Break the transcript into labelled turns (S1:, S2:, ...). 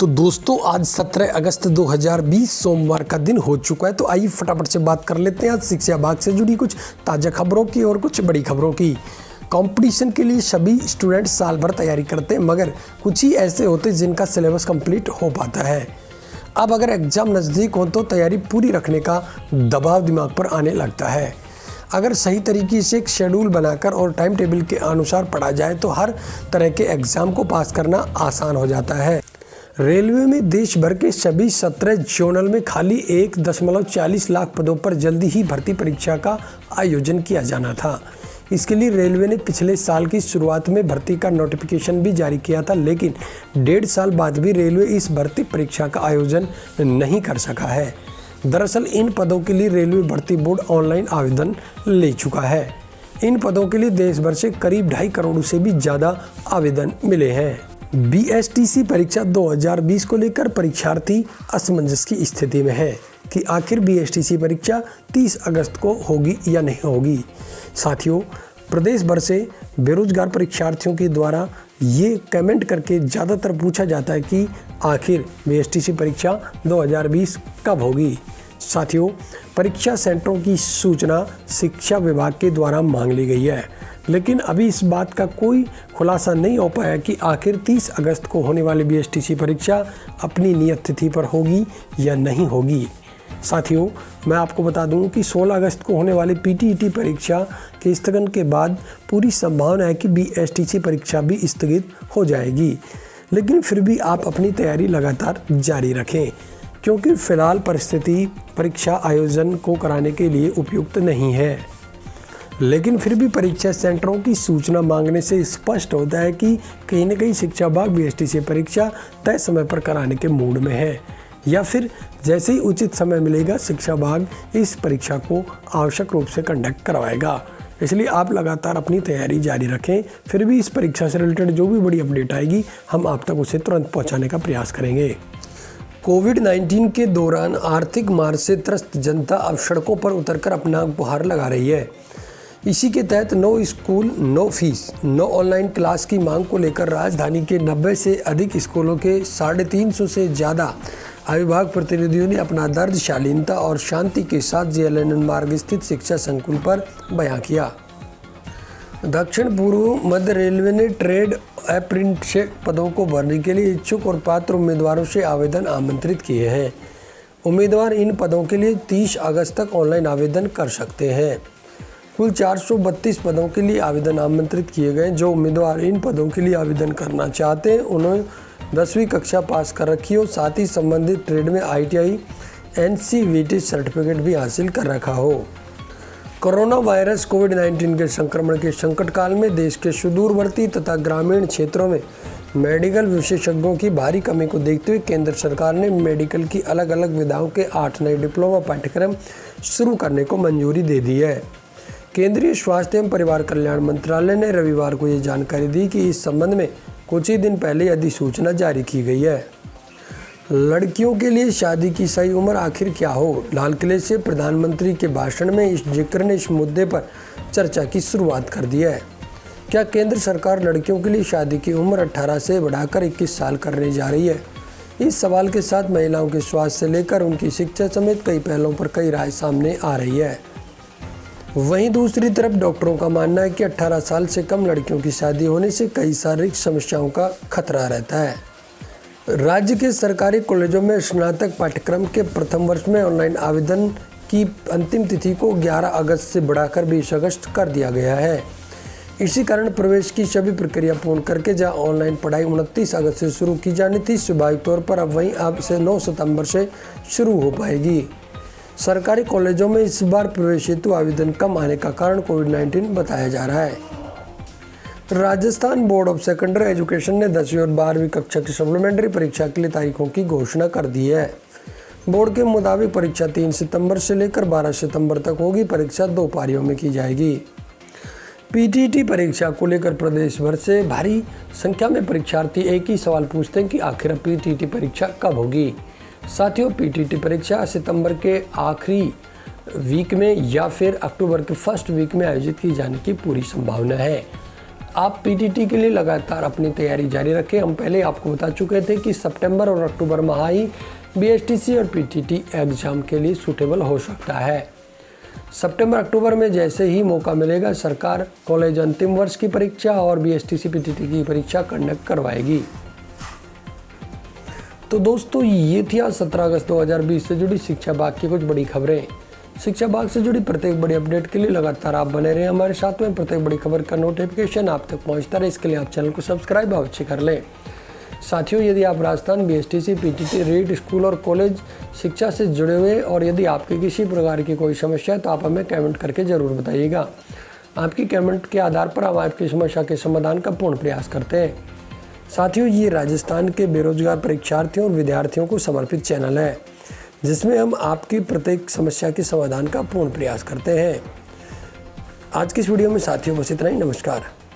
S1: तो दोस्तों आज 17 अगस्त 2020 सोमवार का दिन हो चुका है। तो आइए फटाफट से बात कर लेते हैं आज शिक्षा विभाग से जुड़ी कुछ ताज़ा खबरों की और कुछ बड़ी खबरों की। कंपटीशन के लिए सभी स्टूडेंट साल भर तैयारी करते हैं, मगर कुछ ही ऐसे होते हैं जिनका सिलेबस कंप्लीट हो पाता है। अब अगर एग्ज़ाम नज़दीक हो तो तैयारी पूरी रखने का दबाव दिमाग पर आने लगता है। अगर सही तरीके से एक शेड्यूल बनाकर और टाइम टेबल के अनुसार पढ़ा जाए तो हर तरह के एग्ज़ाम को पास करना आसान हो जाता है। रेलवे में देश भर के सभी 17 जोनल में खाली 1.40 लाख पदों पर जल्दी ही भर्ती परीक्षा का आयोजन किया जाना था। इसके लिए रेलवे ने पिछले साल की शुरुआत में भर्ती का नोटिफिकेशन भी जारी किया था, लेकिन 1.5 साल बाद भी रेलवे इस भर्ती परीक्षा का आयोजन नहीं कर सका है। दरअसल इन पदों के लिए रेलवे भर्ती बोर्ड ऑनलाइन आवेदन ले चुका है। इन पदों के लिए देश भर से करीब 2.5 करोड़ से भी ज़्यादा आवेदन मिले हैं। बीएसटीसी परीक्षा 2020 को लेकर परीक्षार्थी असमंजस की स्थिति में है कि आखिर बीएसटीसी परीक्षा 30 अगस्त को होगी या नहीं होगी। साथियों, प्रदेश भर से बेरोजगार परीक्षार्थियों के द्वारा ये कमेंट करके ज़्यादातर पूछा जाता है कि आखिर बीएसटीसी परीक्षा 2020 कब होगी। साथियों, परीक्षा सेंटरों की सूचना शिक्षा विभाग के द्वारा मांग ली गई है, लेकिन अभी इस बात का कोई खुलासा नहीं हो पाया कि आखिर 30 अगस्त को होने वाली बीएसटीसी परीक्षा अपनी नियत तिथि पर होगी या नहीं होगी। साथियों, मैं आपको बता दूं कि 16 अगस्त को होने वाली पीटीईटी परीक्षा के स्थगन के बाद पूरी संभावना है कि बीएसटीसी परीक्षा भी स्थगित हो जाएगी, लेकिन फिर भी आप अपनी तैयारी लगातार जारी रखें, क्योंकि फिलहाल परिस्थिति परीक्षा आयोजन को कराने के लिए उपयुक्त नहीं है। लेकिन फिर भी परीक्षा सेंटरों की सूचना मांगने से स्पष्ट होता है कि कहीं न कहीं शिक्षा विभाग बीएसटीसी परीक्षा तय समय पर कराने के मूड में है, या फिर जैसे ही उचित समय मिलेगा शिक्षा विभाग इस परीक्षा को आवश्यक रूप से कंडक्ट करवाएगा। इसलिए आप लगातार अपनी तैयारी जारी रखें। फिर भी इस परीक्षा से रिलेटेड जो भी बड़ी अपडेट आएगी हम आप तक उसे तुरंत पहुँचाने का प्रयास करेंगे। कोविड-19 के दौरान आर्थिक मार से त्रस्त जनता अब सड़कों पर उतरकर अपना गुहार लगा रही है। इसी के तहत no school no fees no online class की मांग को लेकर राजधानी के 90 से अधिक स्कूलों के 350 से ज़्यादा अभिभावक प्रतिनिधियों ने अपना दर्द शालीनता और शांति के साथ जेएलएन मार्ग स्थित शिक्षा संकुल पर बयां किया। दक्षिण पूर्व मध्य रेलवे ने ट्रेड अप्रेंटिसशिप पदों को भरने के लिए इच्छुक और पात्र उम्मीदवारों से आवेदन आमंत्रित किए हैं। उम्मीदवार इन पदों के लिए 30 अगस्त तक ऑनलाइन आवेदन कर सकते हैं। कुल 432 पदों के लिए आवेदन आमंत्रित किए गए। जो उम्मीदवार इन पदों के लिए आवेदन करना चाहते हैं उन्होंने 10वीं कक्षा पास कर रखी हो, साथ ही संबंधित ट्रेड में ITI NCVT सर्टिफिकेट भी हासिल कर रखा हो। कोरोना वायरस कोविड-19 के संक्रमण के संकट काल में देश के सुदूरवर्ती तथा ग्रामीण क्षेत्रों में मेडिकल विशेषज्ञों की भारी कमी को देखते हुए केंद्र सरकार ने मेडिकल की अलग अलग विधाओं के 8 नए डिप्लोमा पाठ्यक्रम शुरू करने को मंजूरी दे दी है। केंद्रीय स्वास्थ्य एवं परिवार कल्याण मंत्रालय ने रविवार को ये जानकारी दी कि इस संबंध में कुछ ही दिन पहले अधिसूचना जारी की गई है। लड़कियों के लिए शादी की सही उम्र आखिर क्या हो? लाल किले से प्रधानमंत्री के भाषण में इस जिक्र ने इस मुद्दे पर चर्चा की शुरुआत कर दी है। क्या केंद्र सरकार लड़कियों के लिए शादी की उम्र 18 से बढ़ाकर 21 साल करने जा रही है? इस सवाल के साथ महिलाओं के स्वास्थ्य से लेकर उनकी शिक्षा समेत कई पहलुओं पर कई राय सामने आ रही है। वहीं दूसरी तरफ डॉक्टरों का मानना है कि 18 साल से कम लड़कियों की शादी होने से कई शारीरिक समस्याओं का खतरा रहता है। राज्य के सरकारी कॉलेजों में स्नातक पाठ्यक्रम के प्रथम वर्ष में ऑनलाइन आवेदन की अंतिम तिथि को 11 अगस्त से बढ़ाकर 20 अगस्त कर दिया गया है। इसी कारण प्रवेश की सभी प्रक्रिया पूर्ण करके जहां ऑनलाइन पढ़ाई 29 अगस्त से शुरू की जानी थी, स्वाभाविक तौर पर अब से 9 सितंबर से शुरू हो पाएगी। सरकारी कॉलेजों में इस बार प्रवेश हेतु आवेदन कम आने का कारण कोविड-19 बताया जा रहा है। Rajasthan board of secondary education ने 10वीं और 12वीं कक्षा की सप्लीमेंट्री परीक्षा के लिए तारीखों की घोषणा कर दी है। बोर्ड के मुताबिक परीक्षा 3 सितंबर से लेकर 12 सितंबर तक होगी। परीक्षा 2 पारियों में की जाएगी। पीटीईटी परीक्षा को लेकर प्रदेश भर से भारी संख्या में परीक्षार्थी एक ही सवाल पूछते हैं कि आखिर पीटीईटी परीक्षा कब होगी। साथियों, पीटीईटी परीक्षा सितंबर के आखिरी वीक में या फिर अक्टूबर के फर्स्ट वीक में आयोजित की जाने की पूरी संभावना है। आप पीटीटी के लिए लगातार अपनी तैयारी जारी रखें। हम पहले आपको बता चुके थे कि सितंबर और अक्टूबर माह ही बीएसटीसी और पीटीटी एग्जाम के लिए सूटेबल हो सकता है। सितंबर अक्टूबर में जैसे ही मौका मिलेगा, सरकार कॉलेज अंतिम वर्ष की परीक्षा और बीएसटीसी पीटीटी की परीक्षा कंडक्ट करवाएगी। तो दोस्तों, ये थी आज 17 अगस्त 2020 से जुड़ी शिक्षा बाग की कुछ बड़ी खबरें। शिक्षा बाग से जुड़ी प्रत्येक बड़ी अपडेट के लिए लगातार आप बने रहें हमारे साथ में। प्रत्येक बड़ी खबर का नोटिफिकेशन आप तक पहुंचता रहे, इसके लिए आप चैनल को सब्सक्राइब अवश्य कर लें। साथियों, यदि आप Rajasthan BSTC PTT REET school और कॉलेज शिक्षा से जुड़े हुए और यदि आपकी किसी प्रकार की कोई समस्या है तो आप हमें कमेंट करके ज़रूर बताइएगा। आपकी कमेंट के आधार पर हम आपकी समस्या के समाधान का पूर्ण प्रयास करते हैं। साथियों, ये राजस्थान के बेरोजगार परीक्षार्थियों और विद्यार्थियों को समर्पित चैनल है, जिसमें हम आपकी प्रत्येक समस्या के समाधान का पूर्ण प्रयास करते हैं। आज की इस वीडियो में साथियों बस इतना ही। नमस्कार।